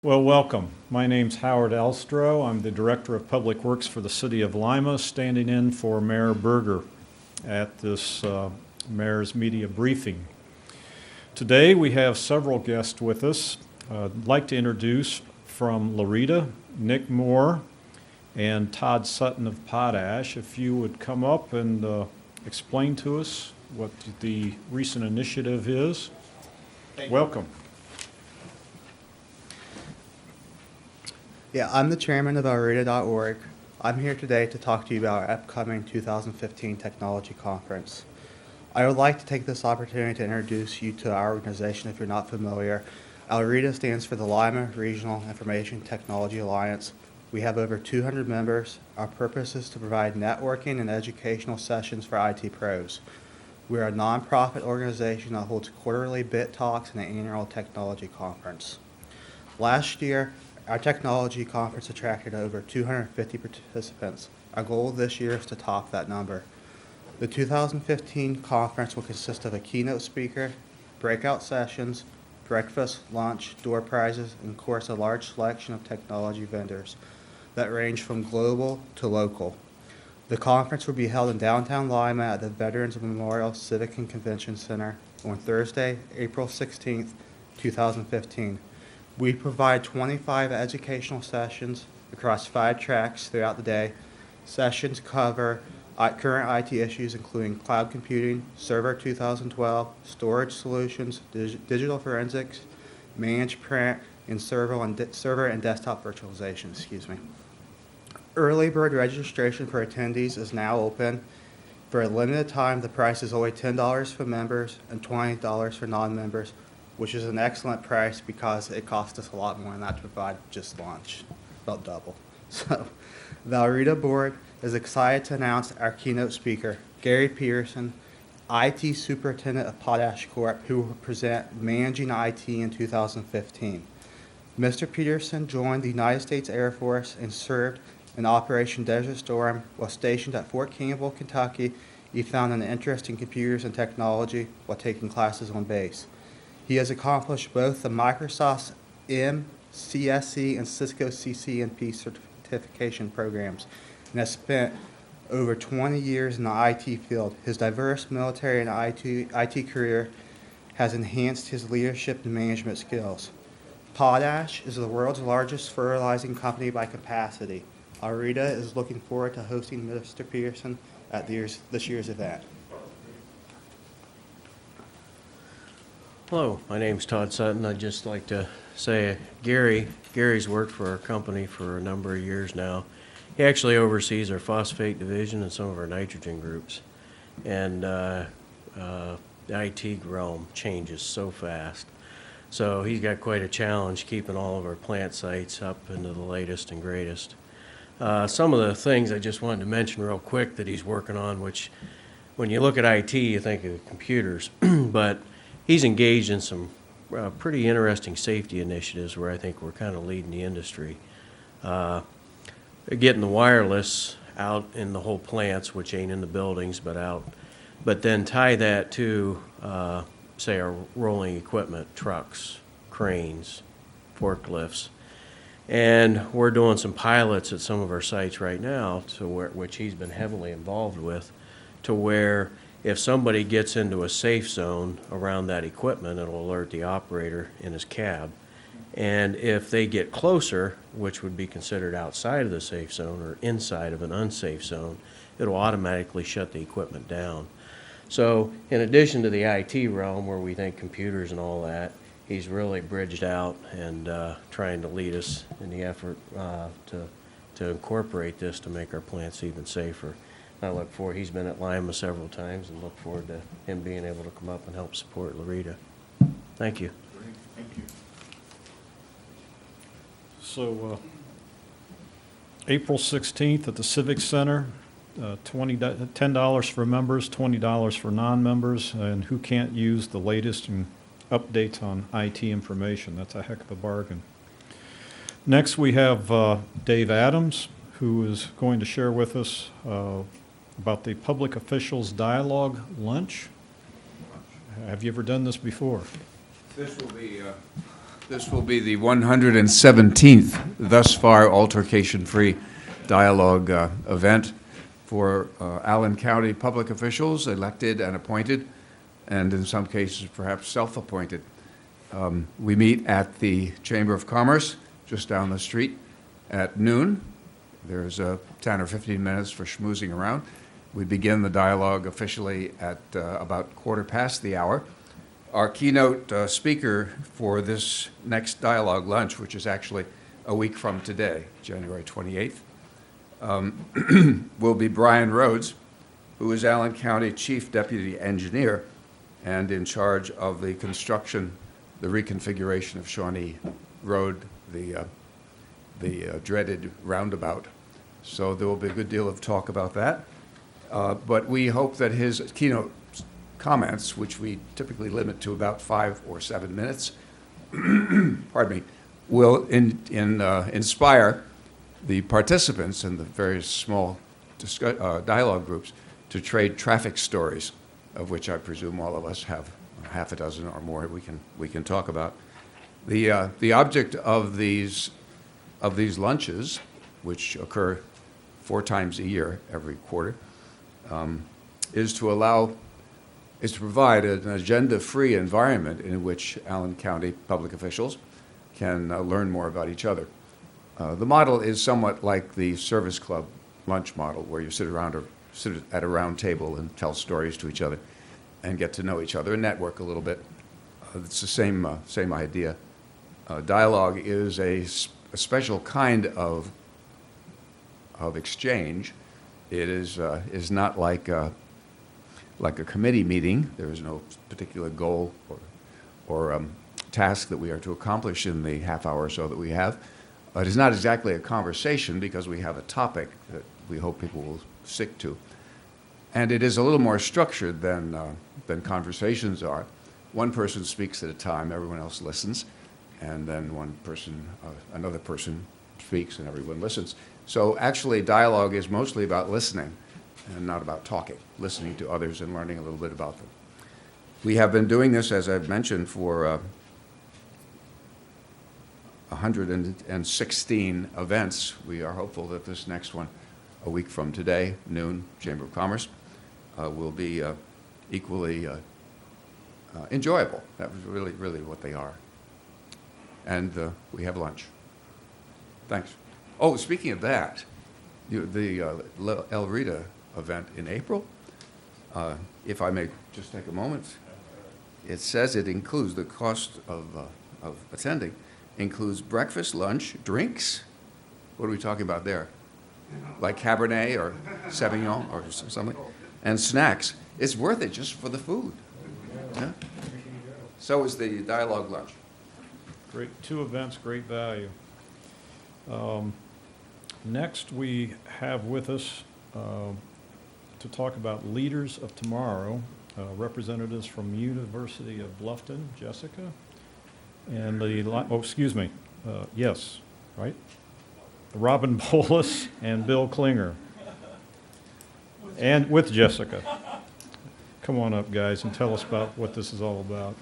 Well, welcome. My name's Howard Elstro. I'm the Director of Public Works for the City of Lima, standing in for Mayor Berger at this Mayor's Media Briefing. Today we have several guests with us. I'd like to introduce from LRITA, Nick Moore and Todd Sutton of Potash. If you would come up and explain to us what the recent initiative is. Welcome. Yeah, I'm the chairman of LRITA.org. I'm here today to talk to you about our upcoming 2015 Technology Conference. I would like to take this opportunity to introduce you to our organization if you're not familiar. LRITA stands for the Lima Regional IT Technology Alliance. We have over 200 members. Our purpose is to provide networking and educational sessions for IT pros. We're a nonprofit organization that holds quarterly BIT Talks and an annual technology conference. Last year, our technology conference attracted over 250 participants. Our goal this year is to top that number. The 2015 conference will consist of a keynote speaker, breakout sessions, breakfast, lunch, door prizes, and of course a large selection of technology vendors that range from global to local. The conference will be held in downtown Lima at the Veterans Memorial Civic and Convention Center on Thursday, April 16th, 2015. We provide 25 educational sessions across 5 tracks throughout the day. Sessions cover current IT issues including cloud computing, Server 2012, storage solutions, digital forensics, managed print, and server and desktop virtualization. Early bird registration for attendees is now open. For a limited time, the price is only $10 for members and $20 for non-members, which is an excellent price because it costs us a lot more than that to provide just lunch, about double. So the LRITA board is excited to announce our keynote speaker, Gary Peterson, IT Superintendent of Potash Corp., who will present Managing IT in 2015. Mr. Peterson joined the United States Air Force and served in Operation Desert Storm. While stationed at Fort Campbell, Kentucky, he found an interest in computers and technology while taking classes on base. He has accomplished both the Microsoft MCSE and Cisco CCNP certification programs and has spent over 20 years in the IT field. His diverse military and IT career has enhanced his leadership and management skills. Potash is the world's largest fertilizing company by capacity. LRITA is looking forward to hosting Mr. Peterson at this year's event. Hello, my name's Todd Sutton. I'd just like to say Gary's worked for our company for a number of years now. He actually oversees our phosphate division and some of our nitrogen groups. And the IT realm changes so fast. So he's got quite a challenge keeping all of our plant sites up into the latest and greatest. Some of the things I just wanted to mention real quick that he's working on, which when you look at IT, you think of computers, but he's engaged in some pretty interesting safety initiatives where I think we're kind of leading the industry. Getting the wireless out in the whole plants, which ain't in the buildings, but out. But then tie that to, say, our rolling equipment, trucks, cranes, forklifts. And we're doing some pilots at some of our sites right now, which he's been heavily involved with, to where if somebody gets into a safe zone around that equipment, it'll alert the operator in his cab. And if they get closer, which would be considered outside of the safe zone or inside of an unsafe zone, it'll automatically shut the equipment down. So in addition to the IT realm where we think computers and all that, he's really bridged out and trying to lead us in the effort to incorporate this to make our plants even safer. I look forward, he's been at Lima several times and look forward to him being able to come up and help support LRITA. Thank you. Great, thank you. So April 16th at the Civic Center, $10 for members, $20 for non-members, and who can't use the latest and updates on IT information. That's a heck of a bargain. Next we have Dave Adams, who is going to share with us about the Public Officials Dialogue Lunch. Have you ever done this before? This will be This will be the 117th thus far altercation-free dialogue event for Allen County public officials, elected and appointed, and in some cases perhaps self-appointed. We meet at the Chamber of Commerce just down the street at noon. There's 10 or 15 minutes for schmoozing around. We begin the dialogue officially at about 1:15. Our keynote speaker for this next dialogue lunch, which is actually a week from today, January 28th, will be Brian Rhodes, who is Allen County Chief Deputy Engineer and in charge of the construction, the reconfiguration of Shawnee Road, the dreaded roundabout. So there will be a good deal of talk about that. But we hope that his keynote comments, which we typically limit to about 5 or 7 minutes, pardon me, will inspire the participants in the various small dialogue groups to trade traffic stories, of which I presume all of us have half a dozen or more we can talk about. The object of these lunches, which occur 4 times a year, every quarter, is to provide an agenda-free environment in which Allen County public officials can learn more about each other. The model is somewhat like the service club lunch model, where you sit at a round table and tell stories to each other and get to know each other and network a little bit. It's the same idea. Dialogue is a special kind of exchange. It is not like a committee meeting. There is no particular goal or task that we are to accomplish in the half hour or so that we have. It is not exactly a conversation because we have a topic that we hope people will stick to. And it is a little more structured than conversations are. One person speaks at a time, everyone else listens, and then another person speaks and everyone listens. So actually dialogue is mostly about listening and not about talking, listening to others and learning a little bit about them. We have been doing this, as I've mentioned, for 116 events. We are hopeful that this next one, a week from today, noon, Chamber of Commerce, will be equally enjoyable. That was really, really what they are. And we have lunch. Thanks. Oh, speaking of that, the LRITA event in April, if I may just take a moment, it says it includes the cost of attending, includes breakfast, lunch, drinks. What are we talking about there? Like Cabernet or Sauvignon or something? And snacks. It's worth it just for the food. Yeah? So is the dialogue lunch. Great, 2 events, great value. Next, we have with us to talk about Leaders of Tomorrow, representatives from University of Bluffton, Jessica, and Robin Bolus and Bill Klinger, and with Jessica. Come on up, guys, and tell us about what this is all about.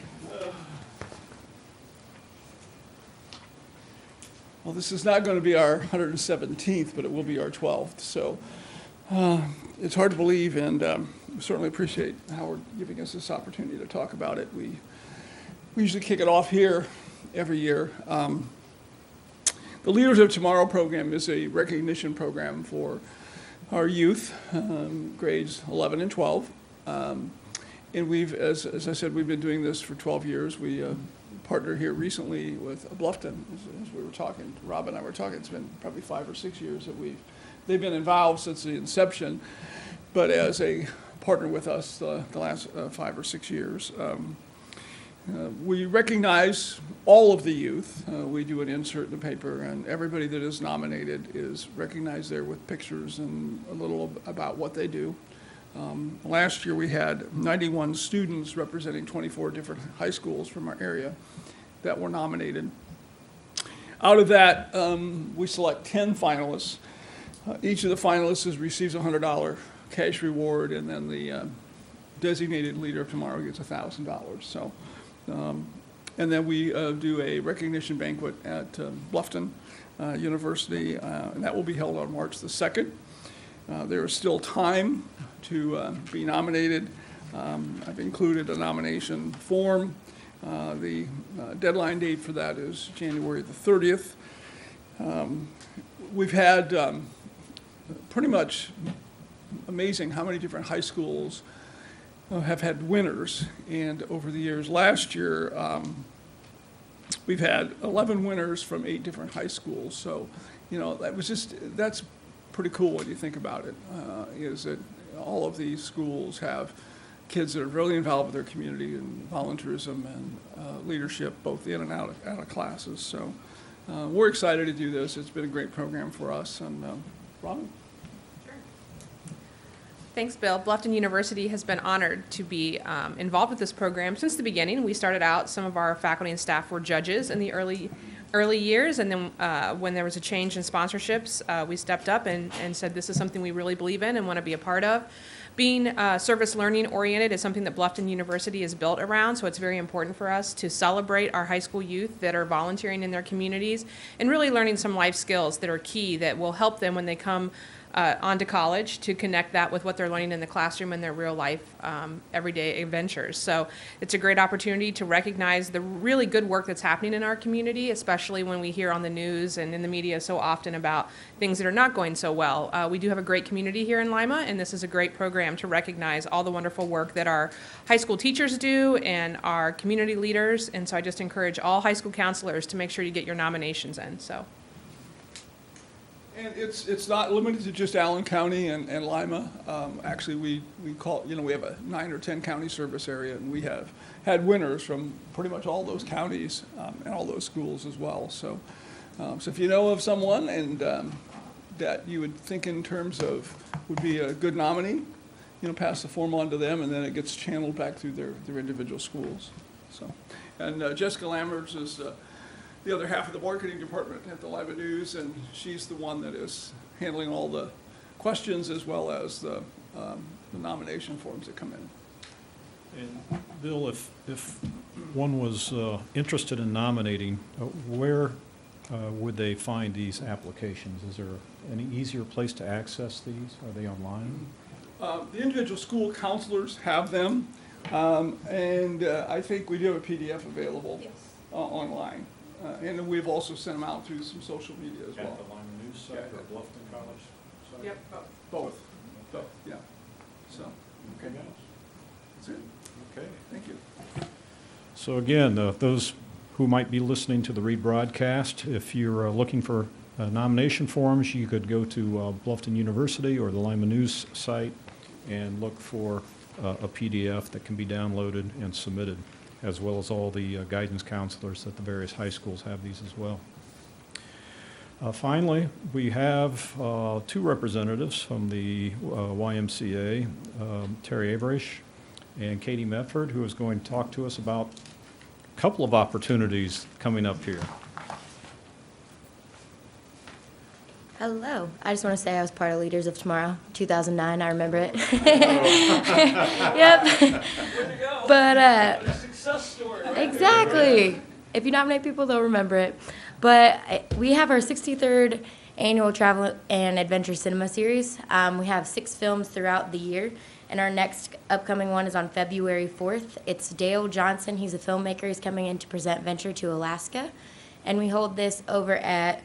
Well, this is not going to be our 117th, but it will be our 12th. So it's hard to believe, and we certainly appreciate Howard giving us this opportunity to talk about it. We usually kick it off here every year. The Leaders of Tomorrow program is a recognition program for our youth, grades 11 and 12. And we've, as I said, we've been doing this for 12 years. We partnered here recently with Bluffton, as we were talking. Rob and I were talking. It's been probably 5 or 6 years that they've been involved since the inception, but as a partner with us the last 5 or 6 years. We recognize all of the youth. We do an insert in the paper, and everybody that is nominated is recognized there with pictures and a little about what they do. Last year we had 91 students representing 24 different high schools from our area that were nominated. Out of that, we select 10 finalists. Each of the finalists receives a $100 cash reward, and then the designated leader of tomorrow gets $1,000. So And then we do a recognition banquet at Bluffton University, and that will be held on March the 2nd. There is still time to be nominated. I've included a nomination form. The deadline date for that is January the 30th. We've had pretty much amazing how many different high schools have had winners. And over the years, last year, we've had 11 winners from 8 different high schools. So, that's pretty cool when you think about it, is that all of these schools have kids that are really involved with their community and volunteerism and leadership, both in and out of classes. So we're excited to do this. It's been a great program for us. And Robin? Thanks, Bill. Bluffton University has been honored to be involved with this program since the beginning. We started out, some of our faculty and staff were judges in the early years, and then when there was a change in sponsorships, we stepped up and said this is something we really believe in and want to be a part of. Being service learning oriented is something that Bluffton University is built around, so it's very important for us to celebrate our high school youth that are volunteering in their communities and really learning some life skills that are key that will help them when they come on to college to connect that with what they're learning in the classroom and their real life everyday adventures. So it's a great opportunity to recognize the really good work that's happening in our community, especially when we hear on the news and in the media so often about things that are not going so well. We do have a great community here in Lima, and this is a great program to recognize all the wonderful work that our high school teachers do and our community leaders. And so I just encourage all high school counselors to make sure you get your nominations in. So. And it's not limited to just Allen County and Lima. Actually, we have a 9 or 10 county service area, and we have had winners from pretty much all those counties and all those schools as well. So if you know of someone and that you would think in terms of would be a good nominee, pass the form on to them, and then it gets channeled back through their individual schools. So, and Jessica Lamberts is the other half of the marketing department at the Lima News, and she's the one that is handling all the questions as well as the nomination forms that come in. And Bill, if one was interested in nominating, where would they find these applications? Is there any easier place to access these? Are they online? The individual school counselors have them, and I think we do have a PDF available online. And we've also sent them out through some social media as well. At the Lima News site or Bluffton College site? Yep. Both, yeah. So, okay. That's it. Okay. Thank you. So again, those who might be listening to the rebroadcast, if you're looking for nomination forms, you could go to Bluffton University or the Lima News site and look for a PDF that can be downloaded and submitted, as well as all the guidance counselors at the various high schools have these as well. Finally, we have 2 representatives from the YMCA, Terri Averisch and Katie Mefferd, who is going to talk to us about a couple of opportunities coming up here. Hello. I just want to say I was part of Leaders of Tomorrow, 2009. I remember it. Yep. But Success story. Exactly. If you nominate people, they'll remember it. But we have our 63rd annual Travel and Adventure Cinema Series. We have 6 films throughout the year, and our next upcoming one is on February 4th. It's Dale Johnson. He's a filmmaker. He's coming in to present Venture to Alaska, and we hold this over at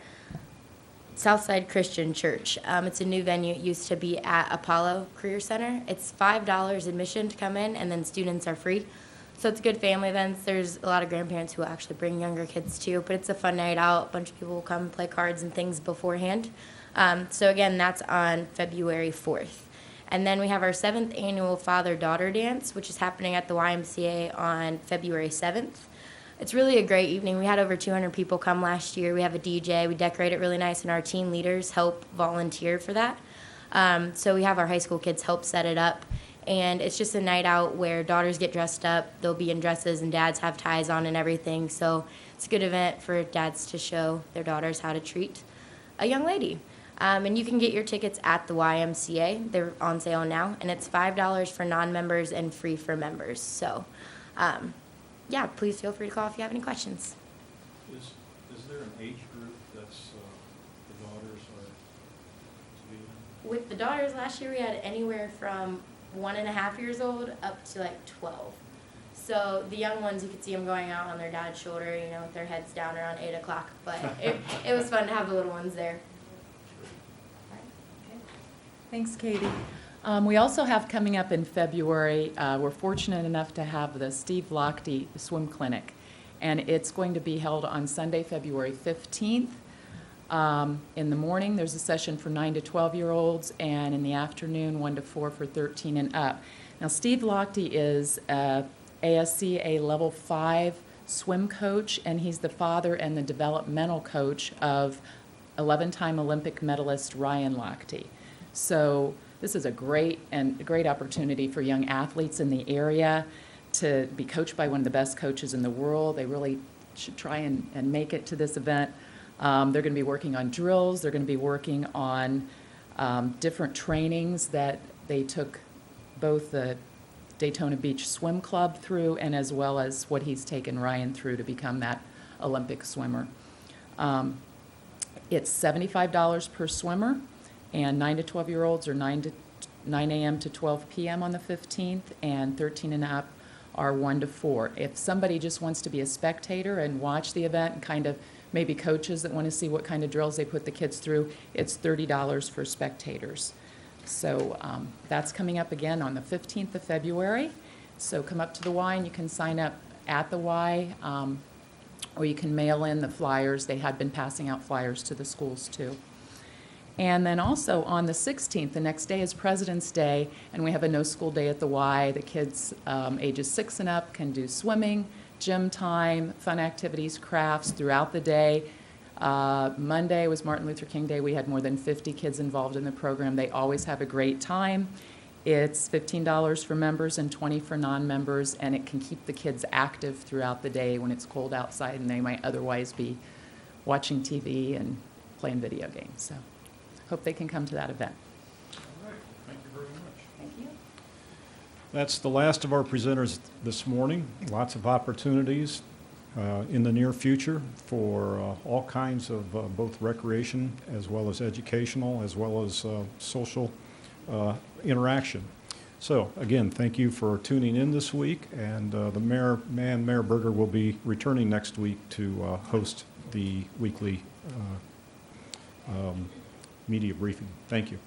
Southside Christian Church. It's a new venue. It used to be at Apollo Career Center. It's $5 admission to come in, and then students are free. So it's good family events. There's a lot of grandparents who actually bring younger kids too, but it's a fun night out. A bunch of people will come and play cards and things beforehand. So again, that's on February 4th. And then we have our 7th annual Father-Daughter Dance, which is happening at the YMCA on February 7th. It's really a great evening. We had over 200 people come last year. We have a DJ. We decorate it really nice, and our teen leaders help volunteer for that. So we have our high school kids help set it up. And it's just a night out where daughters get dressed up. They'll be in dresses, and dads have ties on and everything. So it's a good event for dads to show their daughters how to treat a young lady. And you can get your tickets at the YMCA. They're on sale now. And it's $5 for non-members and free for members. So yeah, please feel free to call if you have any questions. Is there an age group that's the daughters are to be in? With the daughters, last year we had anywhere from 1.5 years old up to like 12. So the young ones, you could see them going out on their dad's shoulder, with their heads down around 8 o'clock. But it was fun to have the little ones there. Thanks, Katie. We also have coming up in February, we're fortunate enough to have the Steve Lochte Swim Clinic, and it's going to be held on Sunday, February 15th. In the morning, there's a session for 9 to 12-year-olds, and in the afternoon, 1 to 4 for 13 and up. Now, Steve Lochte is a ASCA Level 5 swim coach, and he's the father and the developmental coach of 11-time Olympic medalist Ryan Lochte. So this is a great opportunity for young athletes in the area to be coached by one of the best coaches in the world. They really should try and make it to this event. They're going to be working on drills. They're going to be working on different trainings that they took both the Daytona Beach Swim Club through and as well as what he's taken Ryan through to become that Olympic swimmer. It's $75 per swimmer, and 9 to 12-year-olds are 9 a.m. to 12 p.m. on the 15th, and 13 and up are 1 to 4. If somebody just wants to be a spectator and watch the event and kind of maybe coaches that want to see what kind of drills they put the kids through, it's $30 for spectators. So that's coming up again on the 15th of February. So come up to the Y and you can sign up at the Y, or you can mail in the flyers. They had been passing out flyers to the schools too. And then also on the 16th, the next day is President's Day, and we have a no-school day at the Y. The kids ages 6 and up can do swimming, gym time, fun activities, crafts throughout the day. Monday was Martin Luther King Day. We had more than 50 kids involved in the program. They always have a great time. It's $15 for members and $20 for non-members, and it can keep the kids active throughout the day when it's cold outside and they might otherwise be watching TV and playing video games. So hope they can come to that event. All right. Thank you very much. Thank you. That's the last of our presenters this morning. Lots of opportunities in the near future for all kinds of both recreation as well as educational as well as social interaction. So again, thank you for tuning in this week, and Mayor Berger will be returning next week to host the weekly media briefing. Thank you.